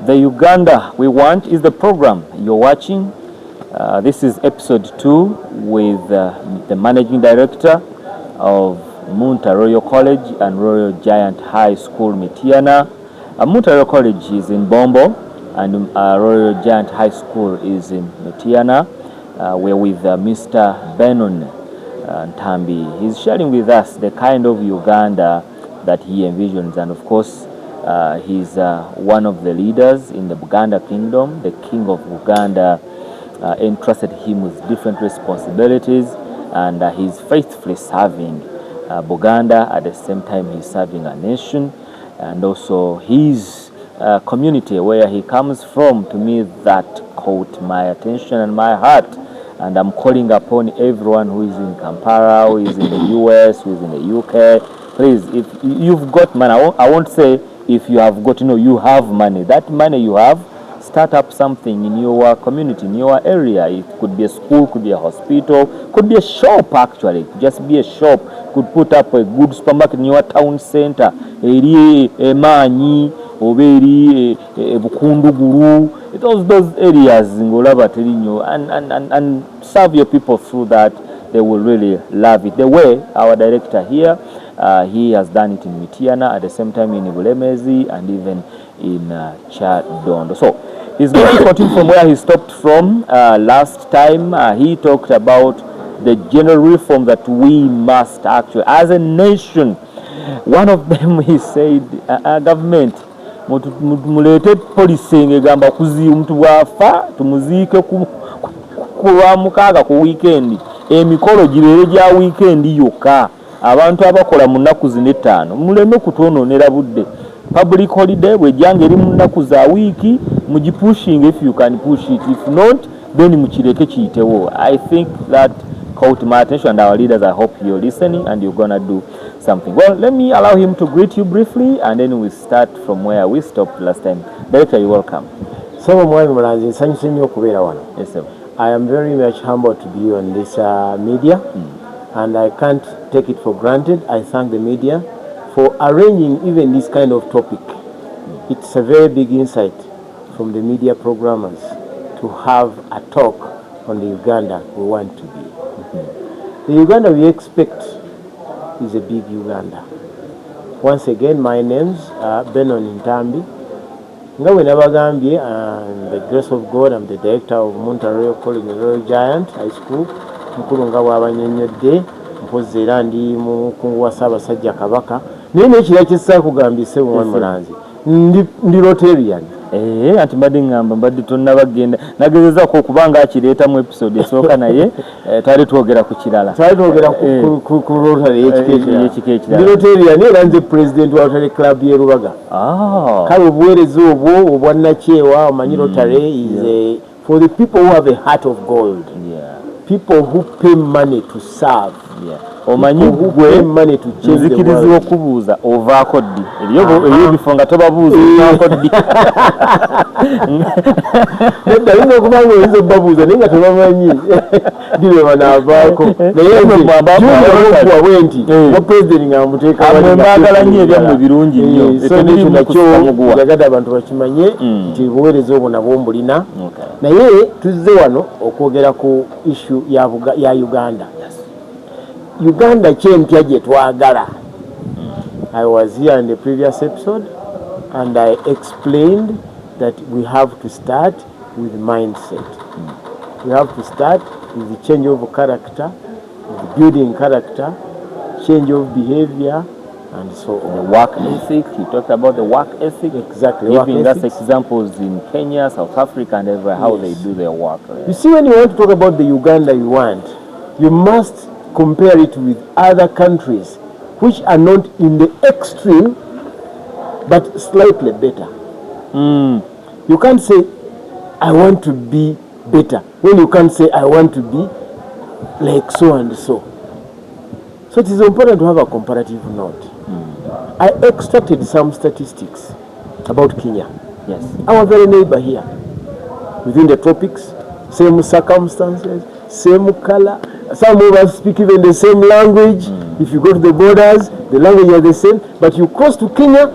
The Uganda We Want is the program you're watching. This is episode 2 with the managing director of Munta Royal College and Royal Giant High School, Mityana. Munta Royal College is in Bombo and Royal Giant High School is in Mityana. We're with Mr. Benon Ntambi. He's sharing with us the kind of Uganda that he envisions, and of course he's one of the leaders in the Buganda kingdom. The king of Uganda entrusted him with different responsibilities, and he's faithfully serving Buganda. At the same time, he's serving a nation, and also his community where he comes from. To me, that caught my attention and my heart, and I'm calling upon everyone who is in Kampala, who is in the US, who is in the UK, please, if you've got money, I won't say if you have got, you have money. That money you have, start up something in your community, in your area. It could be a school, could be a hospital, could be a shop actually. Just be a shop. Could put up a good supermarket in your town center. Eri Emanyi, Oberi, Bukunduguru. Those areas and serve your people through that. They will really love it. The way our director here, he has done it in Mityana, at the same time in Bulemezi, and even in Chadondo. So he's going to continue from where he stopped from last time. He talked about the general reform that we must actually, as a nation. One of them, he said, government, mulete policy ngegamba kuzi mtu wafa tumuzike kuwa mukaga ku weekend. Emikolo girere gya weekend yokka. Abantu abakola mu nnaku zino ttaano muleme kutononera budde. Public holiday bwejjanga eri mu nnaku za wiiki mugipushing if you can push it. If not, then mukireke kiyitewo. I think that caught my attention, and our leaders, I hope you're listening and you're gonna do something. Well, let me allow him to greet you briefly, and then we start from where we stopped last time. Director, you're welcome. So, yes, sir. I am very much humbled to be on this media, and I can't take it for granted. I thank the media for arranging even this kind of topic. It's a very big insight from the media programmers to have a talk on the Uganda we want to be. The Uganda we expect is a big Uganda. Once again, my name's Benon Ntambi. And the grace of God, I'm the director of Munta Royal College and Royal Giant High School. Mkulunga wabanyonyodde mpozi era ndi mukungu wa Ssaabasajja Kabaka. Naye n'ekira kissa kugambise omwana mulanzi ndi Rotarian. Anti mbadde ngamba mbadde tonnabagenda nagezezaako okubanga akireeta mu episode esooka naye twali twogera ku kirala. Twali twogera ku Rotary ekika ekirala. Ndi Rotarian era nze president wa Rotary Club y'e Lubaga. Kale obuweereza obwo obwannakyewa omanyi Rotary is for the people who have a heart of gold. People who pay money to serve. Omanyi gwe nzikirizibwa okubuuza ovaako ddi eriyo bifo nga tobabuuza ovaako ddi nedda yinza okubanga oyinza okubabuuza naye nga tebamanyi ddibe banaavaako naye okuwawe nti wa pulezidenti nga muteekambagala nnyo ebyammwe birungi nnyo so nekyo nakyo njagala abantu bakimanye nti obuweereza obwo nabwo mbulina naye tuzze wano okwogera ku issue ya Uganda. Uganda kyempya gye twagala. I was here in the previous episode and I explained that we have to start with mindset. We have to start with the change of character, with building character, change of behavior, and so on. The work ethic, you talked about the work ethic. Exactly. Giving us examples in Kenya, South Africa, and everywhere, how they do their work. You see, when you want to talk about the Uganda you want, you must compare it with other countries which are not in the extreme but slightly better. You can't say I want to be better when you can't say I want to be like so and so. So it is important to have a comparative note. I extracted some statistics about Kenya. Yes. Our very neighbor here, within the tropics, same circumstances, same color. Some of us speak even the same language. If you go to the borders, the language are the same. But you cross to Kenya,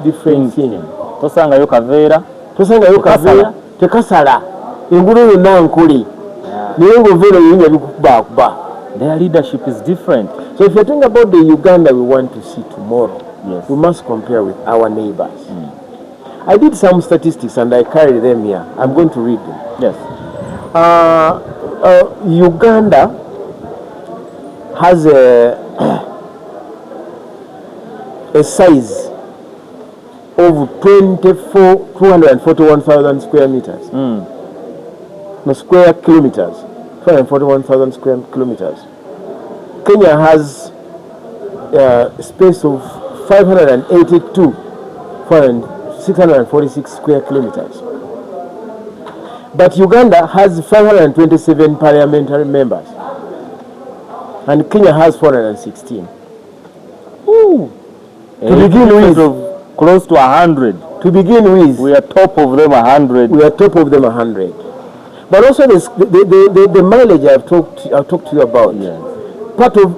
different thing. Tosanga yo kavera, tosangayo kaveera tekasala enguudo yonna nkule naye ng'oveera ebinya bikukubakuba. Their leadership is different. So if you think about the Uganda we want to see tomorrow, Yes. we must compare with our neighbors. I did some statistics and I carried them here. I'm going to read them. Yes. Uganda has a size of 241,000 square meters. No, square kilometers. 241,000 square kilometers. Kenya has a space of 646 square kilometers. But Uganda has 527 parliamentary members. And Kenya has 416. Ooh. To begin with, close to 100. To begin with, we are top of them 100. We are top of them 100. But also the mileage I've talked to you about. Yes.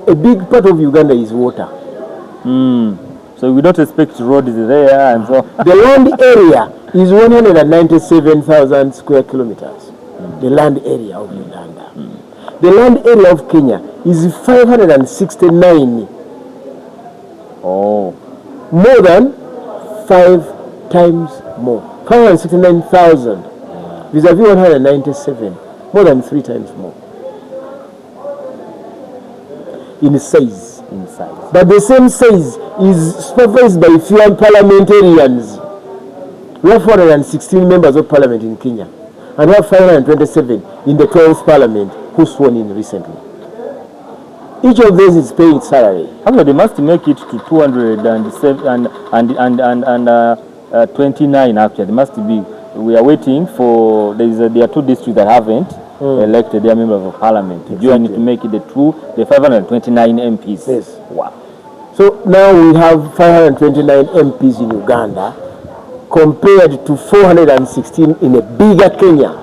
A big part of Uganda is water. So we don't expect roads there and so. The land area is 197,000 square kilometers. The land area of Uganda. The land area of Kenya is 569. Oh. More than 5 times more. 569,000 vis-a-vis 197. More than 3 times more. In size. But the same size is supervised by few parliamentarians. We have 416 members of parliament in Kenya. And we have 527 in the 12th parliament who sworn in recently. Each of those is paying its salary. Actually, they must make it to 207 and 29 actually. They must be. We are waiting for, there are 2 districts that haven't elected their members of parliament. Exactly. You need to make it the 529 MPs. Yes. Wow. So now we have 529 MPs in Uganda compared to 416 in a bigger Kenya.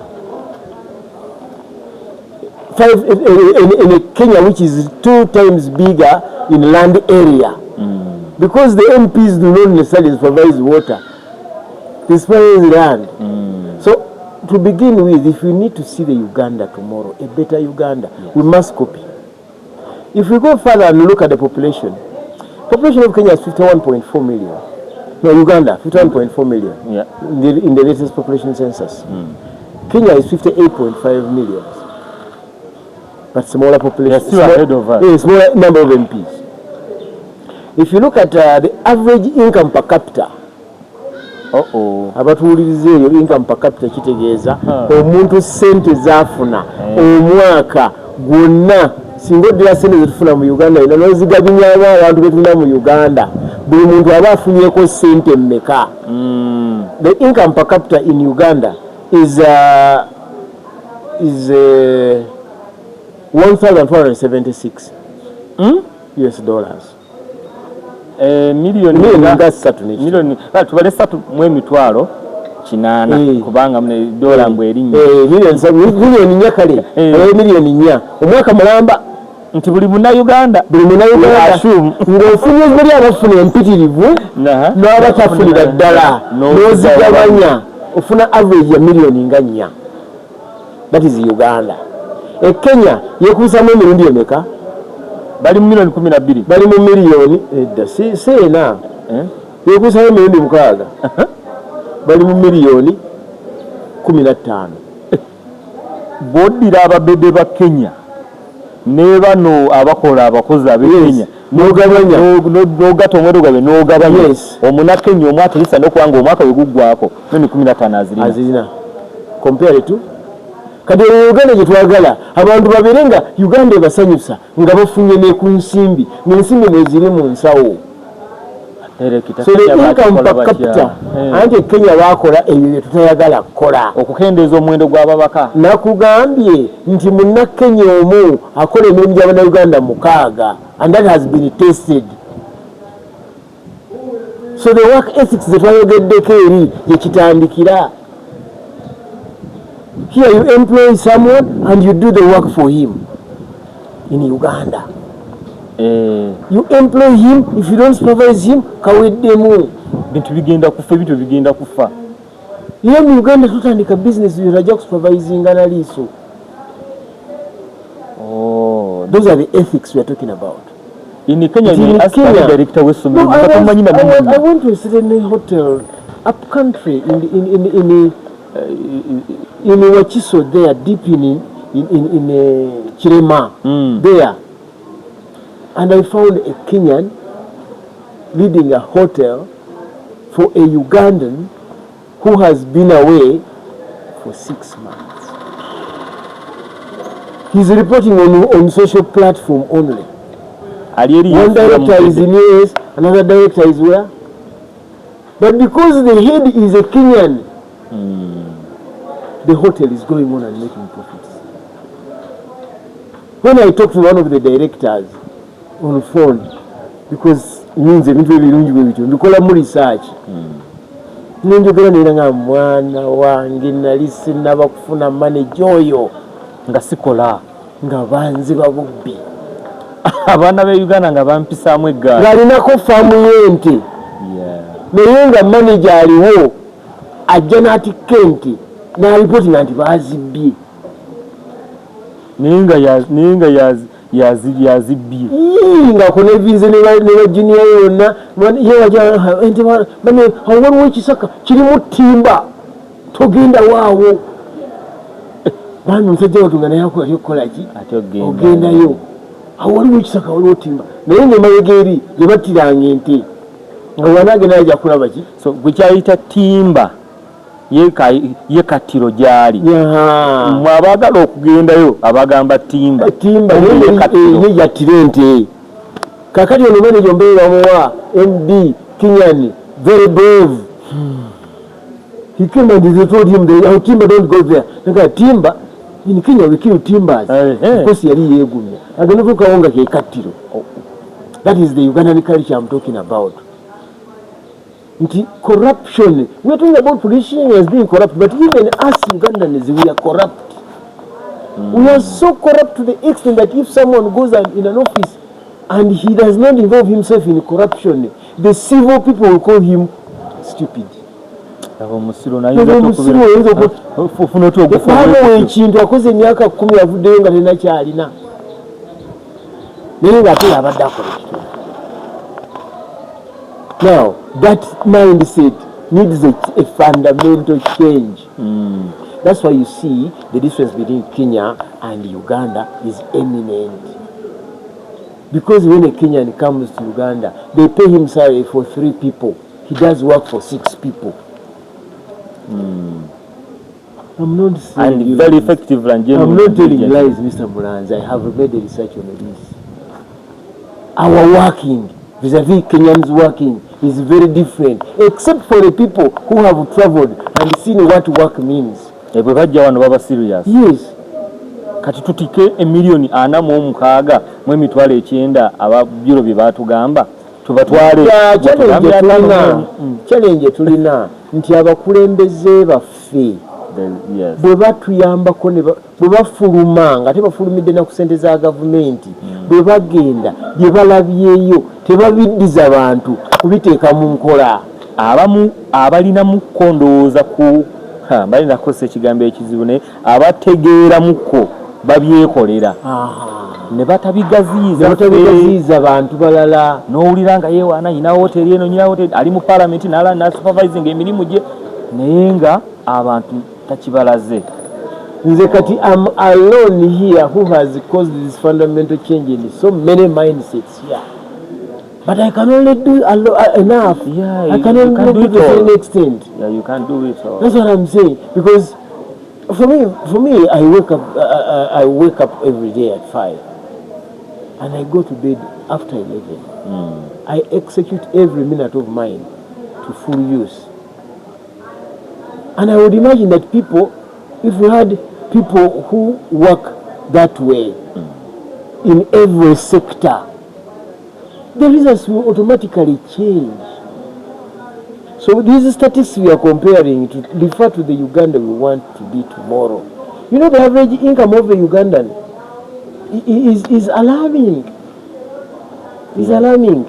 In a Kenya which is 2 times bigger in land area. Because the MPs do not necessarily supervise water. They supervise land. So to begin with, if we need to see the Uganda tomorrow, a better Uganda, we must copy. If we go further and look at the population of Kenya is 51.4 million. No, Uganda, 51.4 million. Yeah. In the latest population census. Kenya is 58.5 million. But smaller population. Still ahead of us. Smaller number of MPs. If you look at the average income per capita, abatuwuliriza eyo income per capita kitegeeza omuntu sente zafuna omwaka gwonna singa oddira sente zetufuna mu Uganda ina n'ozigabinyamu abantu betulina mu Uganda buli muntu aba afunyeko sente mmeka. The income per capita in Uganda is 1,476 US dollars. Milioni tubale 3,800 kubanga dola mbwerinnya milioni nnya kale milioni nnya omwaka mulamba nti buli munnayuganda ng'ofunye bali abafuna empitirivu n'abatafunira ddala n'ozigabanya ofuna average ya milioni nga nnya. That is Uganda. Kenya yekuusamu emirundi emeka? Bali mu milioni 12. Bali mu milioni edda seena yekuusamu emirundi 6. Bali mu milioni 15. Bw'oddira ababebe ba Kenya ne bano abakola abakozi ab'e Kenya n'ogabanya n'ogata omwero gwabe n'ogabanya omunnakenya omu atirisa n'okubanga omwaka we guggwako milioni 15 azirina compare to kati Uganda gye twagala abantu babeere nga Uganda ebasanyusa nga bafunye ne ku nsimbi n'ensimbi mwe ziri mu nsawo. So the income per capita anti Kenya bakola ebyo bye tutayagala kukola okukendeeza omuwendo gw'ababaka. Nakugambye nti munnakenya omu akola emirimu gy'Abannayuganda 6 and that has been tested. So the work ethics ze twayogeddeko eri gye kitandikira. Here you employ someone and you do the work for him in Uganda. You employ him, if you don't supervise him, kaweddemu. Bintu bigenda kufa. Here in Uganda, tutandika business, you are just supervising analysis. Oh, those are the ethics we are talking about. In Kenya, no, I went to a certain hotel up country in Wachiso there, deep in Chirema there, and I found a Kenyan leading a hotel for a Ugandan who has been away for 6 months. He's reporting on social platform only. One director is in US, another director is where? But because the head is a Kenyan, the hotel is going on and making profits. When I talked to one of the directors on the phone, because it means a little bit research, ninjogera niranga mwana wange nali sinaba kufuna manager oyo nga sikola nga banzi babubbi abaana be Uganda nga bampisaamu eggaali ngalinako faamu y'ente naye nga manager aliwo ajja n'atikka ente n'alipotinga nti baazibbye naye nga yazibbye nga konevinze ne bajuniya yonna waliwo ekisaka kirimu timba togenda waawo bambi omusajja watunga naye akolaki okukolaki ogendayo awo waliwo ekisaka waliwo timba naye ngaemabega eri gye battiranga ente nga wanagenda ajja kulaba ki so gwekyayita timba ye katiro gyali mwabagala okugendayo abagamba timba ye yattira ente kakati ono manager mbeere bamuwa MD Kenyan very brave he came and they told him that timber don't go there naka timber in Kenya we kill timbers because yali yegumya agenda kukawonga ke katiro that is the Ugandan culture I'm talking about. Corruption. We are talking about politicians as being corrupt, but even us Ugandans, we are corrupt. We are so corrupt to the extent that if someone goes in an office and he does not involve himself in corruption, the civil people will call him stupid. Ekintu akoze emyaka 10 avuddeyo nga tenakyalina naye ng'ate abadde akola ekitundu. Now, that mindset needs a fundamental change. That's why you see the difference between Kenya and Uganda is eminent. Because when a Kenyan comes to Uganda, they pay him salary for 3 people. He does work for 6 people. I'm not saying and very effective and genuine. I'm not telling lies, Mr. Mulanza. I have made a research on this. Our working vis-a-vis Kenyans working is very different, except for the people who have traveled and seen what work means. Yes. Kati tutike emiliyoni 46 mu emitwalo 9 ababiro bye batugamba tubatwale challenge tulina nti abakulembeze baffe bwe batuyambako bwe bafuluma nga tebafulumidde na ku ssente za gavumenti bwe bagenda bye balabyeyo tebabiddiza bantu kubiteeka mu nkola. Abamu abalina mu kondooza ku balina kukosa ekigambo ekizibu naye abategeera muko babyekolera ne batabigaziiza bantu balala n'owulira nga yeewaana nyina hoteri eno nyina hoteri ali mu palamenti na supervising emirimu gye naye nga abantu takibalaze. Nze kati I'm alone here who has caused this fundamental change in so many mindsets here. But I can only do enough. Yeah, I can only do it to a certain extent. Yeah, you can't do it all. That's what I'm saying. Because for me, I wake up every day at 5, and I go to bed after 11. I execute every minute of mine to full use. And I would imagine that if we had people who work that way in every sector, the results will automatically change. So these statistics we are comparing to refer to the Uganda we want to be tomorrow. You know, the average income of a Ugandan is alarming. It's alarming.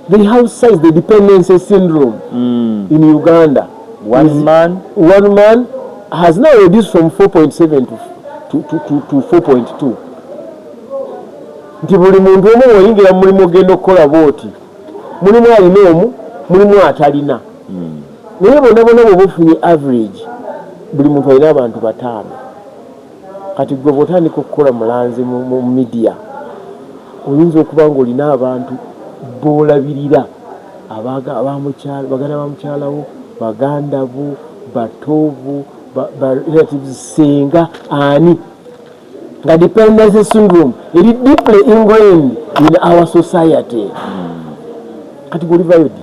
The house size, the dependency syndrome in Uganda. One man has now reduced from 4.7 to 4.2. Nti buli muntu omu oyingira mulimu ogenda okukola bwoti mulimu alina omu mulimu atalina naye bonna bwe bufunye average buli muntu alina abantu 5 kati gwe bwotandika okukola mulanzi mu media oyinza okuba nga olina abantu boolabirira baganda ba mukyalawo baganda bo batoovu relatives senga ani nga dependency syndrome eri deeply ingrained in our society. Kati gulivayo ddi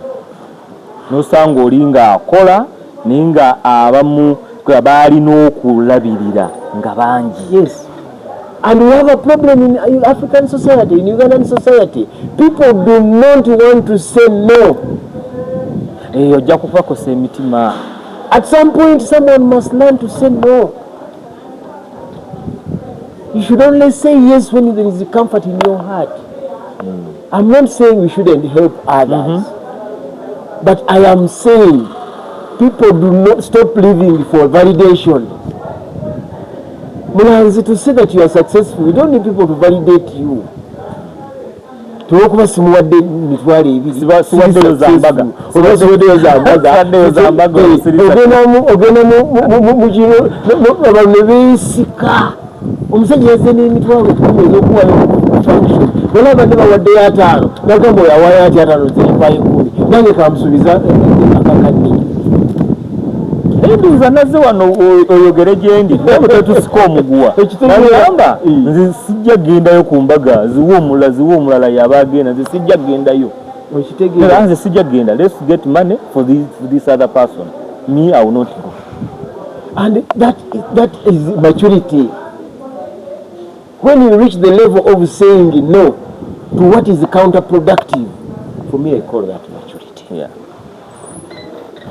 nosanga oli nga akola naye nga abamu baalina okulabirira nga bangi. Yes. And we have a problem in African society, in Ugandan society. People do not want to say no. Ojja kupakosa emitima. At some point, someone must learn to say no. You should only say yes when there is comfort in your heart. I'm not saying we shouldn't help others. But I am saying people do not stop living for validation. Mulanzi, to say that you are successful, you don't need people to validate you. Tuwokuba simuwadde mitwalo ebiri siwaddeyo zambaga ogenda mukiro abantu ne beesika omusajja yazze n'emitwalo 10 ez'okuwayo function bona abadde bawaddeyo 5 nagamba oyo awaayo ati 5 zirikwayo 10 nange kamusuubiza akakadde endiza nazze wano oyogere gyendi nawe tetusika omuguwa nagamba nze sijja gendayo ku mbaga ziwo omulala yaba agenda nze sijja gendayo okitegeera nze sijja genda. Let's get money for this other person. Me, I will not go. And that is maturity. When you reach the level of saying no to what is counterproductive, for me I call that maturity. Yeah.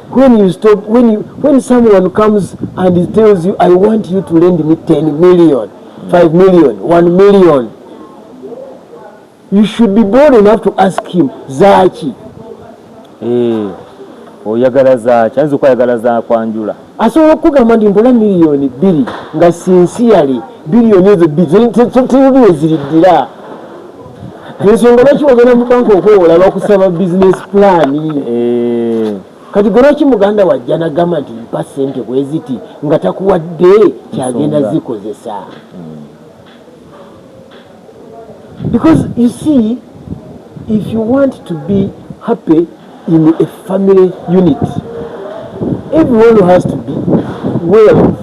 When you stop, when someone comes and he tells you, I want you to lend me 10 million, 5 million, 1 million, you should be bold enough to ask him, Zaki. Oyagala Zaki, anzi okwayagala za kwanjula. Asobola okugamba nti mpola miliyoni 2 nga sincerely biliyoni ezo teziwe ziriddira. Ensonga lwaki wagenda mu banka okwewola bakusaba business plan. Kati gwe lwaki muganda wajja nagamba nti mpa ssente bwe ziti nga takuwadde kyagenda zikozesa. Because you see, if you want to be happy in a family unit, everyone has to be well off.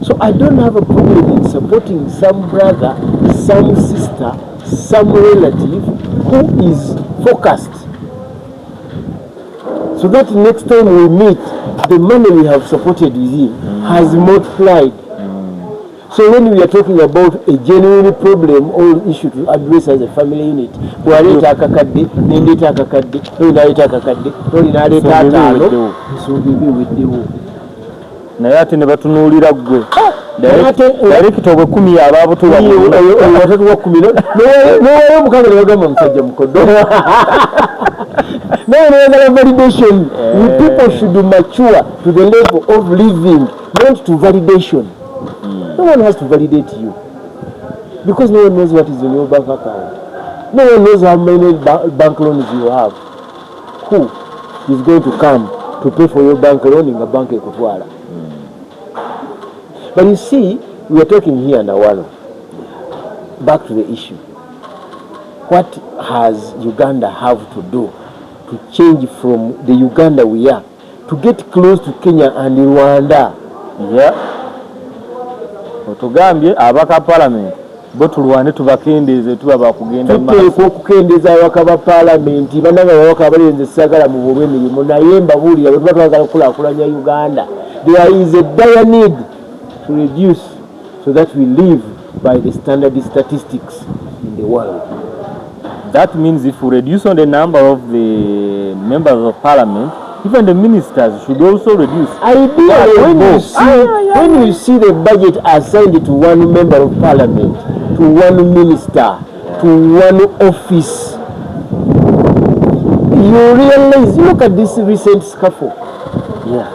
So I don't have a problem in supporting some brother, some sister, some relative who is focused. So that next time we meet, the money we have supported with him has multiplied. So when we are talking about a genuine problem or issue to address as a family unit, bw'aleeta akakadde n'endeeta akakadde n'olinaaleeta akakadde n'olinaaleeta ataano ensonga ebiweddewo. Naye ate ne batunuulira ggwe direkita obwe 10 abaabutuwa watatu wa 10 n'owayo omukanga ne bagamba musajja mukoddo. No, validation. People should mature to the level of living, not to validation. No one has to validate you because no one knows what is in your bank account. No one knows how many bank loans you have. Who is going to come to pay for your bank loan in a bank ekutwala? But you see, we are talking here now. Back to the issue. What has Uganda have to do to change from the Uganda we are to get close to Kenya and Rwanda? Yeah. Otugambye abaka parliament bo tulwane tubakendeeze tuba bakugenda tuteekwa okukendeeza abaka ba parliament bananga babaka abalenze sagala mu bulw'emirimu naye mbabuulira bwe tuba twagala okukulaakulanya Uganda. There is a dire need to reduce so that we live by the standard statistics in the world. That means if we reduce on the number of the members of parliament, even the ministers should also reduce. When you see the budget assigned to one member of parliament, to one minister, to one office, you realize, look at this recent scuffle Yeah,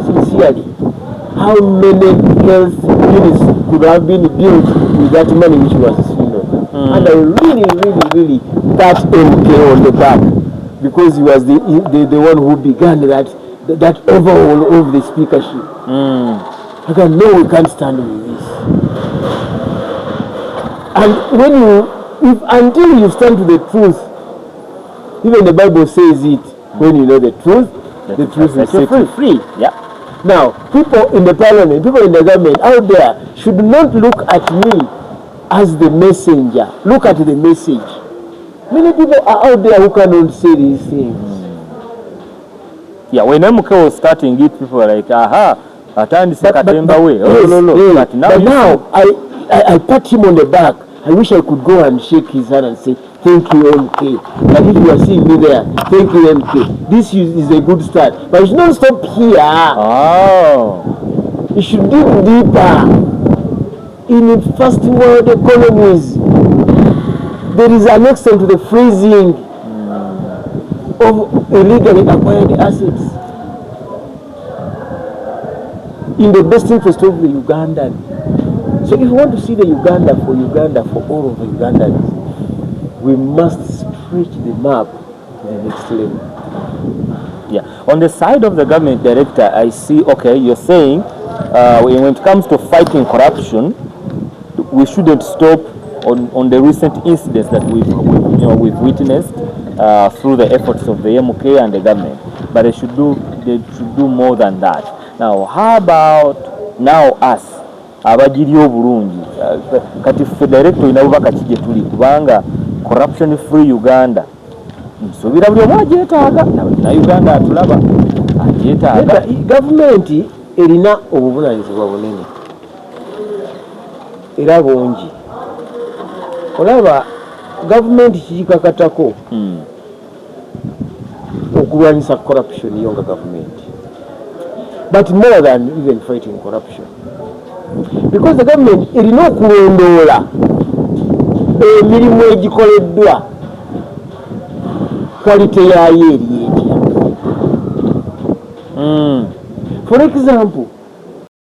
sincerely. How many health units could have been built with that money which was swindled? And I really pat MK on the back because he was the one who began that overhaul of the speakership. I can no, we can't stand with this. And until you stand to the truth, even the Bible says it, when you know the truth will set you free. Yeah. Now, people in the parliament, people in the government out there should not look at me as the messenger. Look at the message. Many people are out there who cannot say these things. Yeah, when MK was starting it, people were like, aha, but now I pat him on the back. I wish I could go and shake his hand and say, thank you, MK. But if you are seeing me there, thank you, MK. This is a good start. But you should not stop here. Oh. You should dig deeper. In first world economies, there is an extent to the freezing of illegally acquired assets in the best interest of the Ugandan. So if you want to see the Uganda, for all of the Ugandans, we must stretch the map to the next level. Yeah. On the side of the government director, I see, okay, you're saying when it comes to fighting corruption, we shouldn't stop on the recent incidents that we've witnessed through the efforts of the MK and the government. But they should do more than that. Now, how about now us? Abagiri obulungi kati federal inauba kakije tuli kubanga corruption free Uganda nsobira buli omwaje etaaga na Uganda atulaba ajetaaga government erina obuvunanyizibwa bunene era bungi olaba government kikakatako okulwanyisa corruption yonga government, but more than even fighting corruption, because the government erina okulondoola emirimu egikoleddwa quality yayo eri etya. For example,